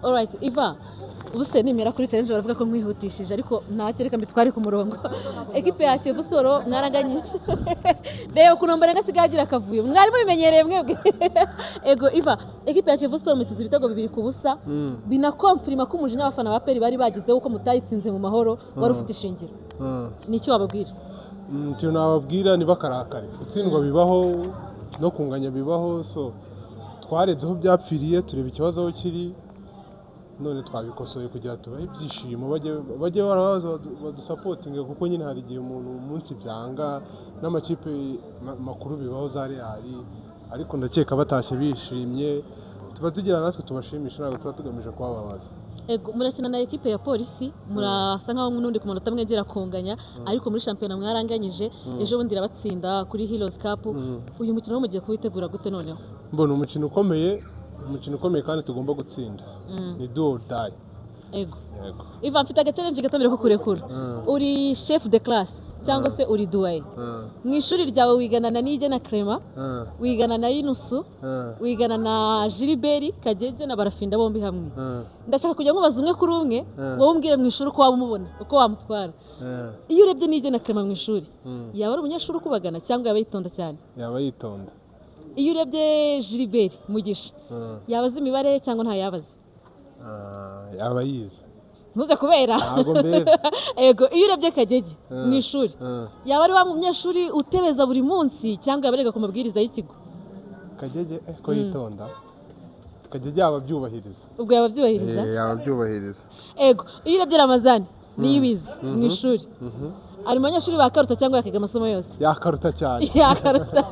Alright, Iva. Ubuse nimera kuri challenge baravuga ko mwihutishije ariko ntakereka mbitwari ku murongo. Equipe ya Kiyovu Sport mwaranganyije. Rero kunombere ngasigagira akavuyo. Mwari mubimenyereye mwebwe. Ego Iva, equipe ya Kiyovu Sport musize ibitego 2-0 binakonfirma ko umujinya abafana ba Peri bari bagize uko mutayitsinze mu mahoro wari ufite ishingiro. Nicyo wababwira? Cyo nababwira ni bakarakare. Utsindwa bibaho no kunganya bibaho, so twarezeho byapfiriye tureba ikibazo aho kiri. None twabikosoye kugira tubahe ibyishimo bajye barabaza badusapotinga kuko nyine hari igihe umuntu umunsi byanga n'amakipe makuru bibaho za Real ariko ndakeka batashye bishimye tuba tugira natwe tubashimisha ntabwo tuba tugamije kubabaza. Ego murakina na equipe ya polisi murasa nkaho n'undi ku munota mwegera konganya ariko muri championnat mwaranganyije ejo bundi rabatsinda kuri Heroes Cup. Uyu mukino wo mugiye kuwitegura gute noneho? Mbona umukino ukomeye kandi tugomba gutsinda. Ni do or die. Ego Ivan mfite agachallenge gato mbere ko kurekura. Uri chef de classe cyangwa se uri douai. Mu ishuri ryawe wigana na Nije na Clement, wigana na Inusu, wigana na Gilbert Kagege na Barafinda bombi hamwe. Ndashaka kujya mubaza umwe kuri umwe wowe umbwire mu ishuri uko wamubona uko wamutwara. Iyo urebye Nije na Clement mu ishuri yaba ari umunyeshuri ukubagana cyangwa yaba yitonda cyane? Yaba yitonda. Iyo urebye Gilbert Mugisha yabaza imibare cyangwa nta yabaza? Yaba yize. Ntuze kubera. Ntabwo mbere. Ego iyo urebye Kagege mu ishuri yaba ari wa munyeshuri utebeza buri munsi cyangwa yabarega ku mabwiriza y'ikigo? Kagege ko yitonda. Kagege yaba byubahiriza. Ubwo yaba byubahiriza? Yaba byubahiriza. Ego iyo urebye Ramazani niyibize mu ishuri ari umunyeshuri bakaruta cyangwa yakiga amasomo yose? Yakaruta cyane. Yakaruta.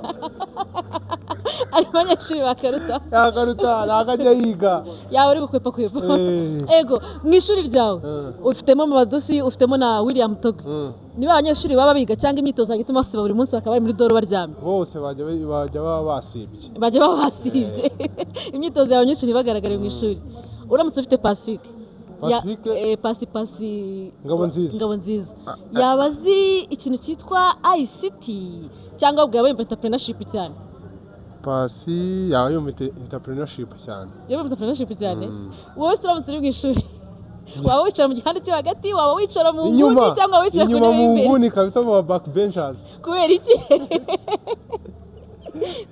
Ari umunyeshuri bakaruta? Yakaruta ntakajya yiga. Yaba ari gukwepa kwepa. Ego mu ishuri ryawe ufitemo Madusi ufitemo na William Togo. Niba abanyeshuri baba biga cyangwa imyitozo gituma basiba buri munsi bakaba bari muri doro baryamye? Bose bajya baba basibye. Bajya baba basibye. Imyitozo y'abanyeshuri bagaragara mu ishuri. Uramutse ufite Pacifique pasi Ngabo nziza yaba azi ikintu cyitwa ICT cyangwa ubwo yaba entrepreneurship cyane? Pasi yaba yumva entrepreneurship cyane. Yaba entrepreneurship cyane. Wowe uramutse uri mu ishuri waba wicara mu gihande cyo hagati waba wicara mu nguni cyangwa wicara ku ntebe inyuma mu nguni kabisa mu backbenchers? Kubera iki?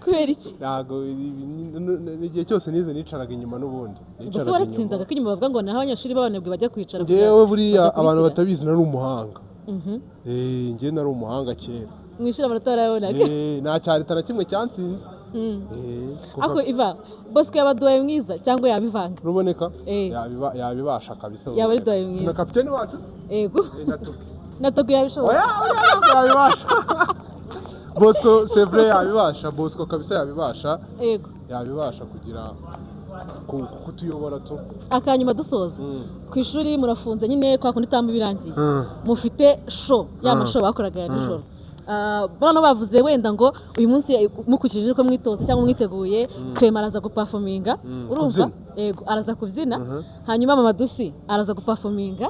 Kubera iki? Ntago igihe cyose nize nicaraga inyuma n'ubundi. Gusa waratsindaga ko inyuma bavuga ngo naho abanyeshuri b'abanebwe bajya kwicara. Ngewe buriya abantu batabizi nari umuhanga. Ngewe nari umuhanga kera. Mwishira amanota arabonaga. Nta cyarita na kimwe cyansinze. Ako Iva Bosco yabadoye mwiza cyangwa yabivanga? Ruboneka yabibasha kabisa. Yaba ari doye mwiza. Na kapiteni wacu? Ego. Na Togo yabishobora. Yabibasha. Bosco c'est vrai yabibasha. Bosco kabisa yabibasha. Ego. Yabibasha kugira kutuyobora tu. Akanyuma dusoza. Ku ishuri murafunze nyine kwa kundi tambi birangiye. Mufite show y'amashow bakoraga ya nijoro. Bano bavuze wenda ngo uyu munsi mukukije ko mwitoza cyangwa mwiteguye Clement araza guperforminga urumva? Ego araza kubyina hanyuma Madusi araza guperforminga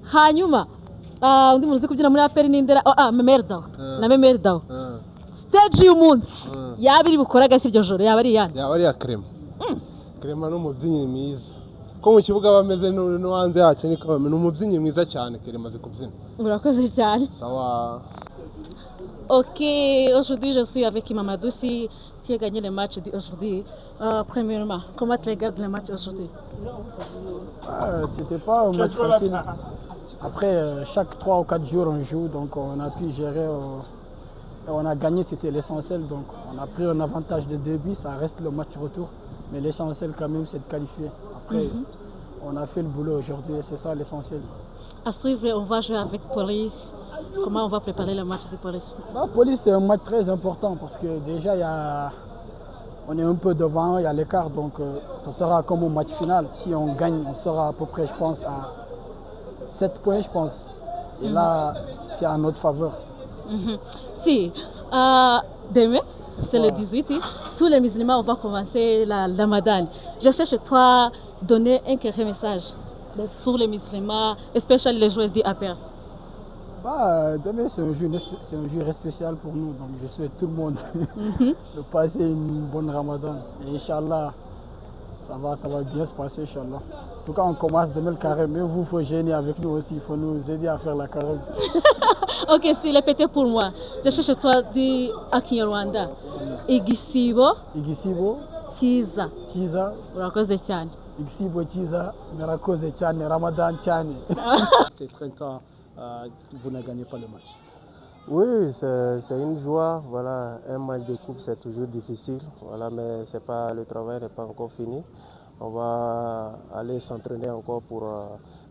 hanyuma undi muntu uzi kubyina muri APR n'indera Memerdaw na Memerdaw stage y'umunsi yaba iri bukora gashya iryo joro yaba ari yani? Yaba ari ya Clement. Clement n'umubyinnyi mwiza ko mu kibuga bameze no hanze yacyo ni umubyinnyi mwiza cyane. Clement azi kubyina. Urakoze cyane. Sawa. Ok, aujourd'hui je suis avec Mamadouci. Tu as gagné le match d'aujourd'hui. Premièrement, comment tu regardes le match aujourd'hui? C'était pas un match facile. Après, chaque 3 ou 4 jours on joue, donc on a pu gérer. On a gagné, c'était l'essentiel. Donc on a pris un avantage de début, ça reste le match retour. Mais l'essentiel quand même, c'est de qualifier. Après, on a fait le boulot aujourd'hui et c'est ça l'essentiel. À suivre, on va jouer avec Police. Comment on va préparer le match de Police? Police, c'est un match très important parce que déjà, on est un peu devant, il y a l'écart. Donc, ça sera comme au match final. Si on gagne, on sera à peu près, je pense, à 7 points, je pense. Et là, c'est à notre faveur. Si, demain, c'est le 18, tous les musulmans, on va commencer la Ramadan. Je cherche toi donner un quelques message pour les musulmans, spécialement les joueurs d'APR. Demain, c'est un jour spécial pour nous. Donc, je souhaite tout le monde de passer une bonne Ramadan. Et Inch'Allah, Ça va bien se passer, Inch'Allah. En tout cas, on commence demain le carême. Mais vous, il faut gêner avec nous aussi. Il faut nous aider à faire la carême. Ok, si répétez pour moi. Je cherche toi di Akinyarwanda. Igisibo Igisibo cyiza. cyiza, Urakoze cyane. igisibo cyiza, murakoze cyane, Ramadan cyane. C'est 30 ans, vous ne gagnez pas le match. Oui, c'est une joie. Voilà, un match de coupe, c'est toujours difficile. Voilà, mais le travail n'est pas encore fini. On va aller s'entraîner encore pour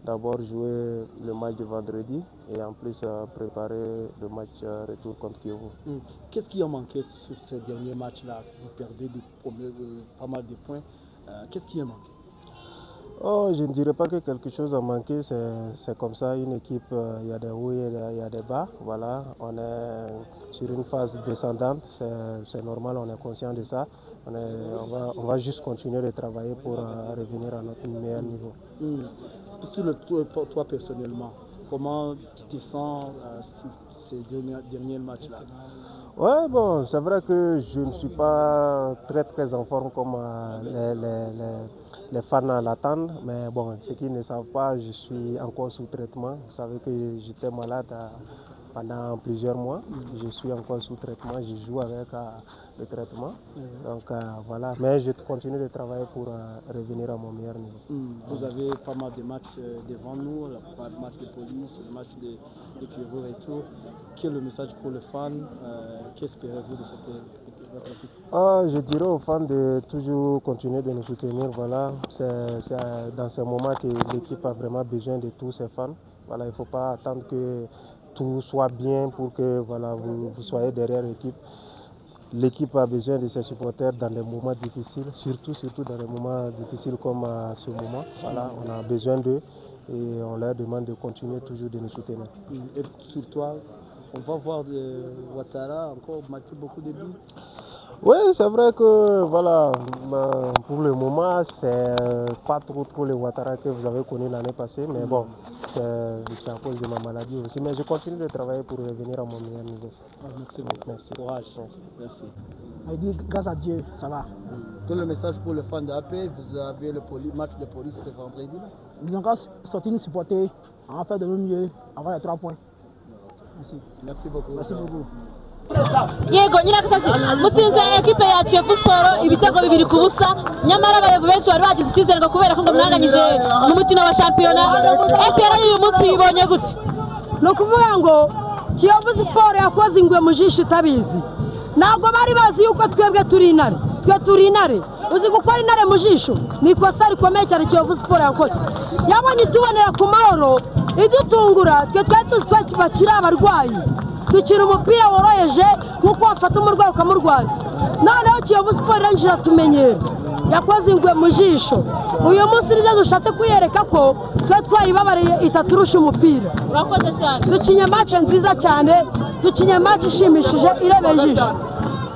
d'abord jouer le match de vendredi et en plus préparer le match retour contre Kivu. Qu'est-ce qui a manqué sur ces derniers matchs-là? Vous perdez pas mal de points. Qu'est-ce qui a manqué? Oh, je ne dirais pas que quelque chose a manqué, c'est comme ça, une équipe, il y a des hauts et il y a des bas. Voilà, on est sur une phase descendante, c'est normal, on est conscient de ça. On va juste continuer de travailler pour revenir à notre meilleur niveau. Pour toi personnellement, comment tu te sens sur ces derniers matchs-là? Ouais, bon, c'est vrai que je ne suis pas très en forme comme les fans l'attendent, mais bon, ceux qui ne savent pas, je suis encore sous traitement. Vous savez que j'étais malade pendant plusieurs mois. Je suis encore sous traitement, je joue avec le traitement. Donc voilà, mais je continue de travailler pour revenir à mon meilleur niveau. Vous avez pas mal de matchs devant nous, le match de police, le match de Kivu et tout. Quel est le message pour les fans? Qu'espérez-vous de votre équipe? Je dirais aux fans de toujours continuer de nous soutenir. Voilà. C'est dans ces moments que l'équipe a vraiment besoin de tous ses fans. Voilà, il ne faut pas attendre que tout soit bien pour que voilà, vous soyez derrière l'équipe. L'équipe a besoin de ses supporters dans des moments difficiles, surtout dans des moments difficiles comme ce moment. Voilà, on a besoin d'eux et on leur demande de continuer toujours de nous soutenir. Et sur toi, on va voir Ouattara encore marquer beaucoup de buts. Oui, c'est vrai que voilà, pour le moment, c'est pas trop le Ouattara que vous avez connu l'année passée, mais bon, c'est à cause de ma maladie aussi. Mais je continue de travailler pour revenir à mon meilleur niveau. Merci beaucoup. Merci. Courage. Merci. On dit grâce à Dieu, ça va. Quel est le message pour les fans d'AP? Vous avez le match de police ce vendredi. Ils ont encore sorti nous supporter, on va faire de nos mieux, avoir les 3 points. Merci. Merci beaucoup. Merci beaucoup. Yego nyirakasasi mutsinze ekipe ya Kiyovu Sport ibitego 2-0 nyamara abayobozi benshi bari bagize icyizere ngo kubera ko mwanganyije mu mukino wa shampiyona EPR y'uyu munsi ibonye gute? No kuvuga ngo Kiyovu Sport yakoze ingwe mu jisho itabizi ntabwo bari bazi yuko twebwe turi intare uzi gukora intare mu jisho ni ikosa rikomeye cyane Kiyovu Sport yakoze yabonye itubonera ku mahoro idutungura twe twari tuzi ko bakiri abarwayi dukina umupira woroheje nk'uko wafata umurwayi ukamurwaza noneho Kiyovu Sport irangije iratumenyera yakoze ingwe mu jisho uyu munsi nibyo dushatse kuyereka ko twe twayibabariye itaturusha umupira. Urakoze cyane. Dukinye match nziza cyane dukinye match ishimishije irebeye ijisho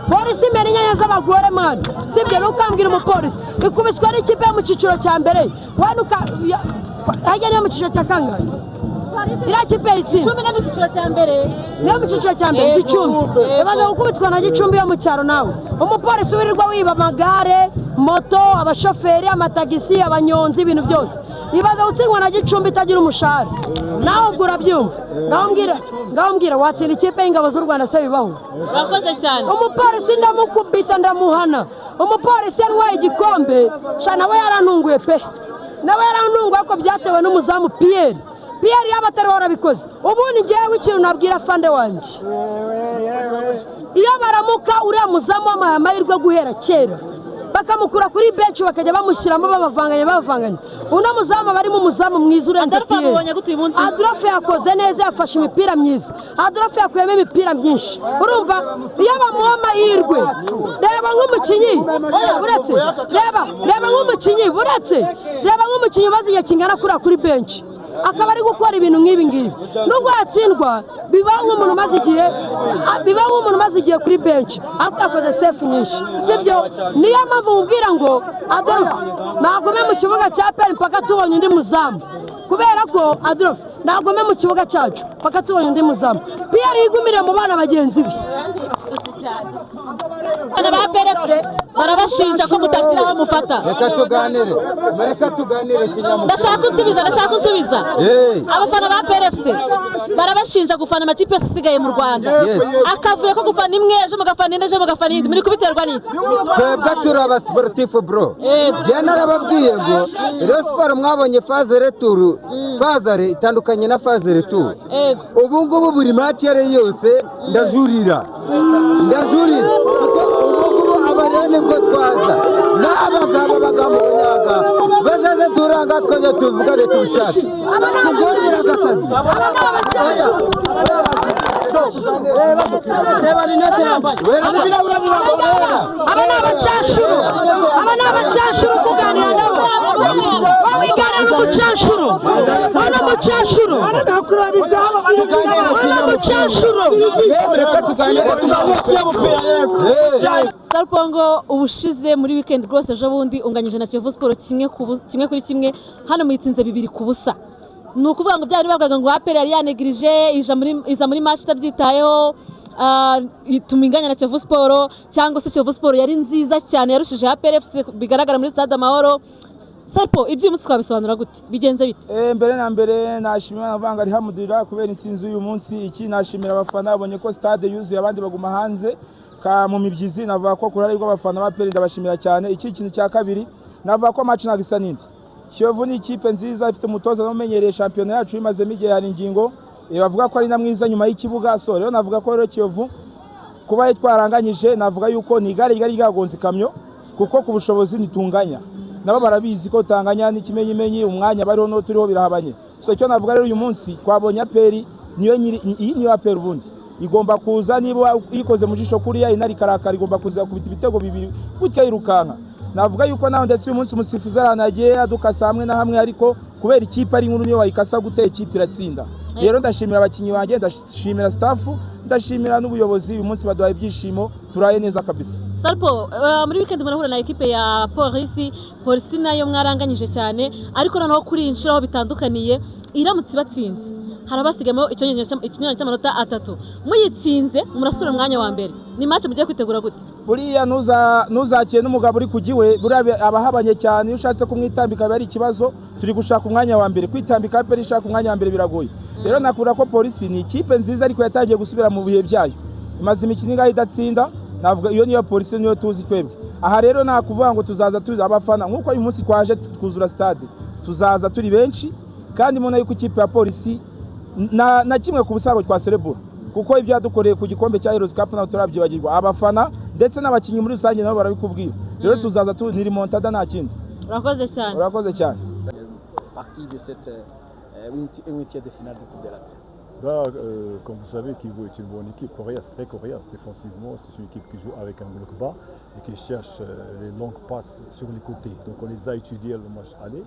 polisi imena inyanya z'abagore mwana sibyo nukambwira umupolisi ikubiswe n'ikipe yo mu cyiciro cya mbere hajya niyo mu cyiciro cya kangahe iriya kipe yitsinze 10 mu cyiciro cya mbere niyo mu cyiciro cya mbere Gicumbi yabaze gukubitwa na Gicumbi yo mu cyaro nawe umupolisi wirirwa wiba amagare moto abashoferi amatagisi abanyonzi ibintu byose ibaze gutsindwa na Gicumbi itagira umushahara nawe ubwo urabyumva ngaho mbwira watsinda ikipe y'ingabo z'u Rwanda se bibaho? Urakoze cyane. Umupolisi ndamukubita ndamuhana umupolisi yantwaye igikombe sha nawe yarantunguye pe nawe yarantunguye ko byatewe n'umuzamu Pierre yaba atari warabikoze ubundi ngewe ikintu nabwira fande wanjye iyo baramuka uriya muzamu w'amahirwe guhera kera bakamukura kuri benshi bakajya bamushyiramo babavanganya uno muzamu barimo umuzamu mwiza urenze Pierre Adolphe yakoze neza yafashe imipira myiza Adolphe yakuyemo imipira myinshi urumva iyo bamuha amahirwe reba nk'umukinnyi buretse reba nk'umukinnyi maze igihe kingana kuri benshi akaba ari gukora ibintu nk'ibi ngibi nubwo yatsindwa bibaho nk'umuntu umaze igihe kuri benshi akoze sefu nyinshi sibyo niyo mpamvu mubwira ngo Adolphe nagume mu kibuga cya PL mpaka tubonye undi muzamu kubera ko Adolphe nagume mu kibuga cyacu mpaka tubonye undi muzamu Pierre yigumire mu bana bagenzi be. Ana ba PL barabashinja ko mutagira aho mufata. reka tuganire kinyamakuru. Ndashaka unsubiza abafana ba PRFC barabashinja gufana amakipe yose asigaye mu Rwanda, akavuye ko gufana imwe ejo mugafana indi ejo mugafana indi, muri kubiterwa n'iki? Twebwe turi abasportifu bro, njye narababwiye ngo Rayon Sport mwabonye faze returu, fazare itandukanye na faze returu. Ubu ngubu buri match yose ndajurira kuko ubu abarene bwo twaza n'abagabo bagamubonyaga bazaze turanga twaje tuvugane tubishaka tugongera agasazi. Aba ni abacashuru kuganira nabo, wabigana n'umucashuru, Sarupongo ubushize muri weekend rwose ejo bundi unganyije na Kiyovu Sport kimwe kuri kimwe, hano muyitsinze 2-0. Ni ukuvuga ngo byari bavugaga ngo APR yari yanegirije iza muri match itabyitayeho, ituma inganya na Kiyovu Sport, cyangwa se Kiyovu Sport yari nziza cyane yarushije APR FC bigaragara muri Stade Amahoro. Sarpo ibyo umunsi twabisobanura gute, bigenze bite? Mbere na mbere nashimira abavanga rihamudira kubera intsinzi uyu munsi. Iki nashimira abafana babonye ko stade yuzuye abandi baguma hanze mu mibyizi, navuga ko kurari rw'abafana ba APR ndabashimira cyane. Iki kintu cya kabiri navuga ko match nagisa nindi. Kiyovu ni ikipe nziza ifite umutoza n'umenyereye shampiyona yacu imazemo igihe hari ingingo, bavuga ko ari na mwiza nyuma y'ikibuga. So rero navuga ko rero Kiyovu kuba twaranganyije, navuga yuko ni igare ryari ryagonze ikamyo, kuko ku bushobozi nitunganya nabo barabizi ko tanganya n'ikimenyimenyi umwanya bariho no turiho birahabanye. So icyo navuga rero uyu munsi twabonye APR niyo APR ubundi igomba kuza, niba ikoze mu jisho kuriya inari karakara igomba kuza kubita ibitego 2 gutya yirukanka. Navuga yuko naho ndetse uyu munsi umusifuzi aranagiye adukasa hamwe na hamwe, ariko kubera ikipe ari nkuru niyo wayikasa guteye ikipe iratsinda. Rero ndashimira abakinnyi banjye, ndashimira staff, ndashimira n'ubuyobozi. Uyu munsi baduhaye ibyishimo, turaye neza kabisa. Sarpo muri weekend murahura na equipe ya Polisi nayo mwaranganyije cyane, ariko noneho kuri inshuro aho bitandukaniye iramutse batsinze harabasigamo ikinyanya cy'amanota 3, muyitsinze murasura umwanya wa mbere. Ni match mugiye kwitegura gute? Buriya nuzakiye n'umugabo uri kugiwe, buriya abahabanye cyane, iyo ushatse kumwitambika bari ikibazo. Turi gushaka umwanya wa mbere, kwitambika APR ishaka umwanya wa mbere biragoye. Rero nakura ko Polisi ni ikipe nziza, ariko yatangiye gusubira mu bihe byayo, imaze imikino ingahe idatsinda. Navuga iyo niyo Polisi niyo tuzi twebwe. Aha rero nakuvuga ngo tuzaza tuzi abafana nkuko uyu munsi twaje kuzura stade, tuzaza turi benshi, kandi muna yuko ikipe ya Polisi na kimwe ku busabo twa Cerebura, kuko ibyo yadukoreye ku gikombe cya Heroes Cup naho turabyibagirwa. Abafana ndetse n'abakinnyi muri rusange nabo barabikubwira. Rero tuzaza ni remontada nta kindi. Urakoze cyane. Partie de cette huitième de finale de Coupe de la Paix. Comme vous savez, Kivu est une bonne équipe, coriace, très coriace défensivement. C'est une équipe qui joue avec un bloc bas et qui cherche les longues passes sur les côtés. Donc on les a étudiés le match aller,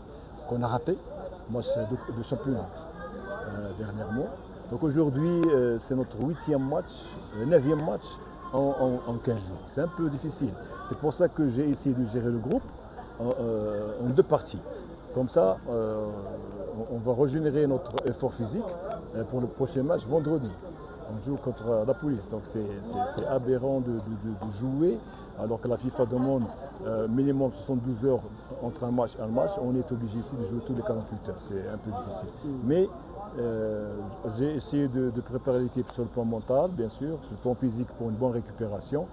qu'on a raté, match de championnat dernièrement. Donc aujourd'hui, c'est notre 8e match, 9e match en 15 jours. C'est un peu difficile. C'est pour ça que j'ai essayé de gérer le groupe en 2 parties. Comme ça, on va régénérer notre effort physique pour le prochain match vendredi. On joue contre la police, donc c'est aberrant de jouer, alors que la FIFA demande minimum 72 heures entre un match et un match. On est obligé ici de jouer tous les 48 heures, c'est un peu difficile. Mais j'ai essayé de préparer l'équipe sur le plan mental, bien sûr, sur le plan physique pour une bonne récupération.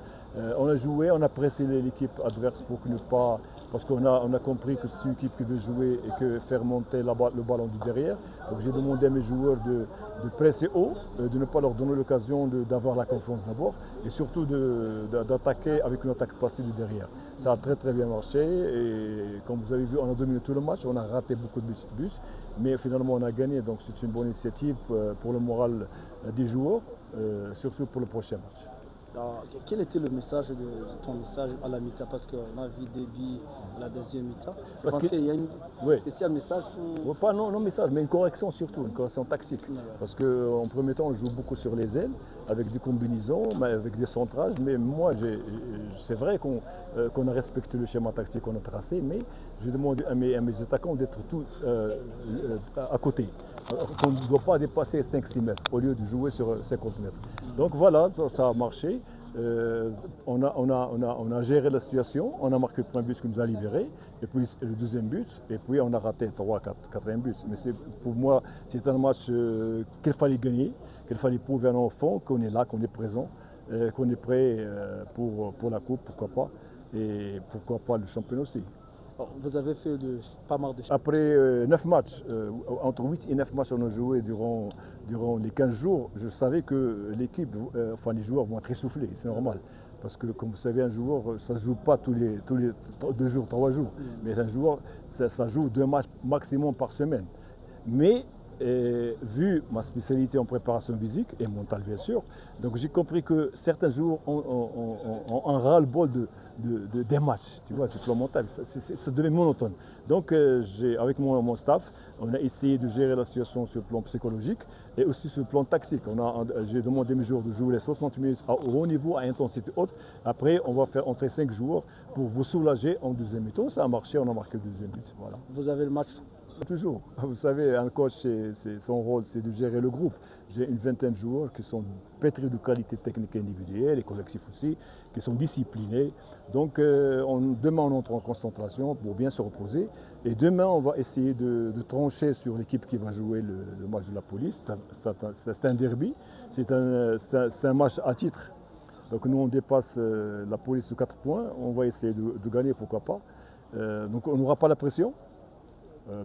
On a joué, on a pressé l'équipe adverse pour ne pas, parce qu'on a compris que c'est une équipe qui veut jouer et que faire monter le ballon du derrière. Donc j'ai demandé à mes joueurs de presser haut, de ne pas leur donner l'occasion d'avoir la confiance d'abord, et surtout d'attaquer avec une attaque passive du derrière. Ça a très très bien marché, et comme vous avez vu, on a dominé tout le match, on a raté beaucoup de buts, mais finalement on a gagné, donc c'est une bonne initiative pour le moral des joueurs, surtout pour le prochain match. Alors, quel était le message ton message à la mi-temps? Parce qu'on a vu début à la deuxième mi-temps. Je pense qu'il y a un spécial message pour... Pas non message, mais une correction surtout, une correction tactique. Parce qu'en premier temps, on joue beaucoup sur les ailes, avec des combinaisons, avec des centrages. Mais moi, c'est vrai qu'on a respecté le schéma tactique qu'on a tracé, mais je demande à mes attaquants d'être tous à côté. On ne doit pas dépasser 5-6 mètres au lieu de jouer sur 50 mètres. Donc voilà, ça a marché. On a géré la situation, on a marqué le premier but qui nous a libérés, et puis le deuxième but, et puis on a raté 3-4e but. Mais pour moi, c'est un match qu'il fallait gagner, qu'il fallait prouver à nos enfants qu'on est là, qu'on est présent, qu'on est prêt pour la coupe, pourquoi pas, et pourquoi pas le championnat aussi. Vous avez fait pas mal de choses. Après 9 matchs, entre 8 et 9 matchs on a joué durant les 15 jours, je savais que l'équipe, les joueurs vont être essoufflés, c'est normal. Parce que comme vous savez, un joueur, ça ne joue pas tous les 2 jours, 3 jours. Mais un joueur, ça joue 2 matchs maximum par semaine. Mais vu ma spécialité en préparation physique et mentale bien sûr, donc j'ai compris que certains joueurs ont un ras-le-bol des matchs, tu vois, c'est le plan mental, ça devient monotone. Donc avec mon staff, on a essayé de gérer la situation sur le plan psychologique et aussi sur le plan tactique. J'ai demandé à mes joueurs de jouer les 60 minutes à haut niveau, à intensité haute. Après, on va faire entrer 5 joueurs pour vous soulager en deuxième mi-temps. Ça a marché, on a marqué le deuxième but. Voilà. Vous avez le match. Toujours. Vous savez, un coach, son rôle, c'est de gérer le groupe. J'ai une vingtaine de joueurs qui sont pétris de qualité technique individuelle et collective aussi, qui sont disciplinés. Donc, demain, on entre en concentration pour bien se reposer. Et demain, on va essayer de trancher sur l'équipe qui va jouer le match de la police. C'est un derby, c'est un match à titre. Donc, nous, on dépasse la police de 4 points. On va essayer de gagner, pourquoi pas. Donc, on n'aura pas la pression.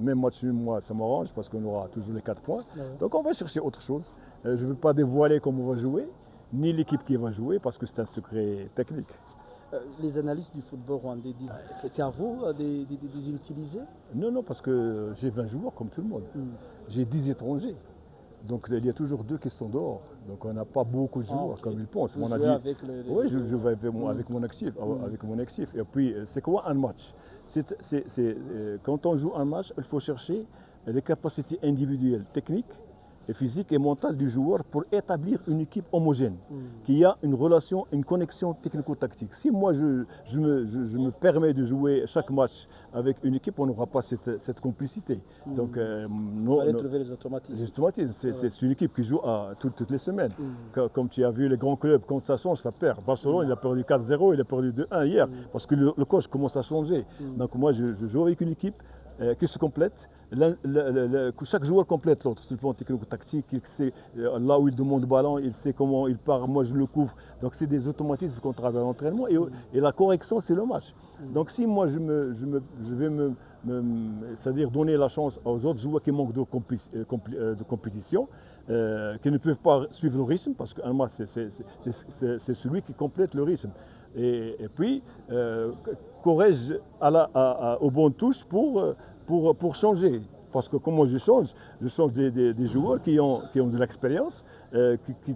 Même match nul, moi, ça m'arrange parce qu'on aura toujours les 4 points. Donc on va chercher autre chose. Je ne veux pas dévoiler comment on va jouer, ni l'équipe qui va jouer parce que c'est un secret technique. Les analystes du football rwandais disent, est-ce que c'est à vous de les utiliser? Non, parce que j'ai 20 joueurs comme tout le monde. J'ai 10 étrangers. Donc il y a toujours 2 qui sont dehors. Donc on n'a pas beaucoup de joueurs comme ils pensent. Vous jouez avec oui, je joue avec mon actif. Et puis c'est quoi un match? Quand on joue un match, il faut chercher les capacités individuelles, techniques, et physiques et mentales du joueur pour établir une équipe homogène, qui a une relation, une connexion technico-tactique. Si moi je me permets de jouer chaque match avec une équipe, on n'aura pas cette complicité. Donc, il fallait trouver les automatismes. Les automatismes, c'est une équipe qui joue toutes les semaines. Comme tu as vu les grands clubs, quand ça change, ça perd. Barcelone, il a perdu 4-0, il a perdu 2-1 hier, parce que le coach commence à changer. Donc moi, je joue avec une équipe qui se complète. Chaque joueur complète l'autre sur le plan technico-tactique, il sait là où il demande le ballon, il sait comment il part, moi je le couvre. Donc c'est des automatismes qu'on travaille à l'entraînement et la correction c'est le match. Donc si moi je vais c'est-à-dire donner la chance aux autres joueurs qui manquent de compétition, qui ne peuvent pas suivre le rythme, parce qu'un match c'est celui qui complète le rythme. Et puis corrige aux bonnes touches pour changer. Parce que comment je change des joueurs qui ont de l'expérience,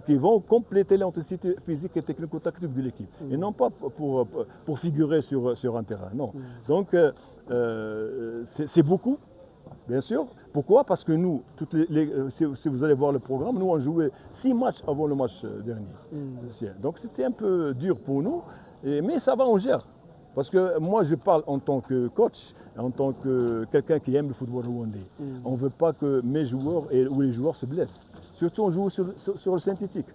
qui vont compléter l'intensité physique et technico-tactique de l'équipe. Et non pas pour figurer sur un terrain. Non. Donc c'est beaucoup, bien sûr. Pourquoi? Parce que nous, si vous allez voir le programme, nous on jouait 6 matchs avant le match dernier. Donc c'était un peu dur pour nous, mais ça va, on gère. Parce que moi, je parle en tant que coach, en tant que quelqu'un qui aime le football rwandais. On ne veut pas que mes joueurs ou les joueurs se blessent. Surtout, on joue sur le synthétique.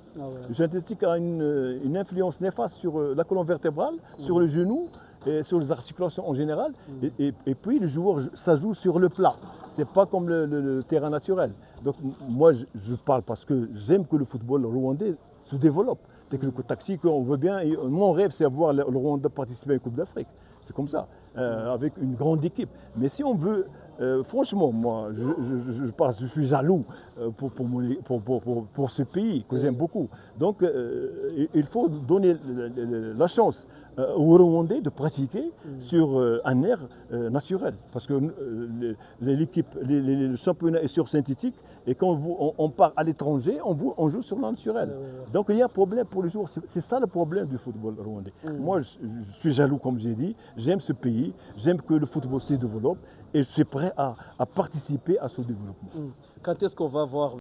Le synthétique a une influence néfaste sur la colonne vertébrale, sur le genou et sur les articulations en général. Et puis, le joueur, ça joue sur le plat. Ce n'est pas comme le terrain naturel. Donc, moi, je parle parce que j'aime que le football rwandais se développe. Technico-tactique, on veut bien. Et mon rêve, c'est voir le Rwanda participer à la Coupe d'Afrique. C'est comme ça, avec une grande équipe. Mais si on veut, franchement, moi, je suis jaloux pour ce pays que j'aime beaucoup. Donc, il faut donner la chance aux Rwandais de pratiquer sur un air naturel. Parce que le championnat est sur synthétique et quand on part à l'étranger, on joue sur le naturel. Donc il y a un problème pour les joueurs. C'est ça le problème du football rwandais. Moi, je suis jaloux, comme j'ai dit. J'aime ce pays. J'aime que le football se développe et je suis prêt à participer à ce développement. Quand est-ce qu'on va voir